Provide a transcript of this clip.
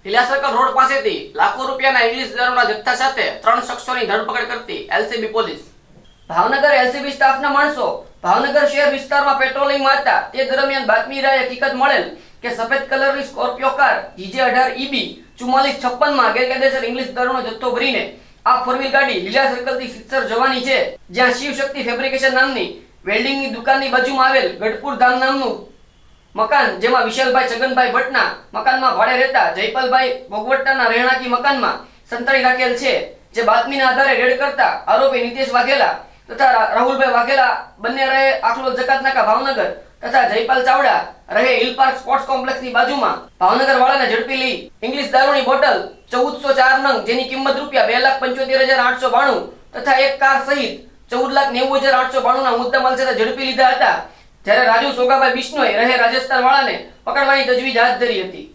હિલા circle road પાસેથી લાખો રૂપિયાના ઇંગ્લિશ દારૂના જથ્થા સાથે 3 શખ્સોની ધરપકડ કરતી એલસીબી પોલીસ। ભાવનગર એલસીબી સ્ટાફના માણસો ભાવનગર શહેર વિસ્તારમાં પેટ્રોલિંગમાં હતા તે દરમિયાન બાતમી રાહે હકીકત મળેલ કે સફેદ કલરની સ્કોર્પિયો કાર GJ18EB 4456 માં ગેરકાયદેસર ઇંગ્લિશ દારૂનો જથ્થો ભરીને આ ફોર વ્હીલ ગાડી લીલા સર્કલથી સિત્સર જવાની છે, જ્યાં શિવશક્તિ ફેબ્રિકેશન નામની વેલ્ડિંગની દુકાનની બાજુમાં આવેલ ગઢપુર ધામ નામનું મકાન, જેમાં વિશાલભાઈ છગનભાઈ ભટ્ટના મકાનમાં ભાડે રહેતા જયપાલભાઈ ભોગવટ્ટાના રહેણાંકી મકાનમાં સંતાડી રાખેલ છે। જે બાતમીના આધારે રેડ કરતા આરોપી નિતેશ વાઘેલા તથા રાહુલભાઈ વાઘેલા બંને રહે આખલો જકાતનાકા ભાવનગર તથા જયપાલ ચાવડા રહે હિલ પાર્ક સ્પોર્ટ્સ કોમ્પ્લેક્સની બાજુમાં ભાવનગર વાળાને ઝડપી લઈ ઇંગ્લિશ દારૂની બોટલ 1404 નંગ જેની કિંમત ₹2,75,892 તથા એક કાર સહિત 14,90,892 ના મુદ્દામાલ સાથે ઝડપી લીધા હતા। જ્યારે રાજુ સોગાભાઈ બિશ્નોઈ રહે રાજસ્થાન વાળાને પકડવાની તજવીજ હાથ ધરી હતી।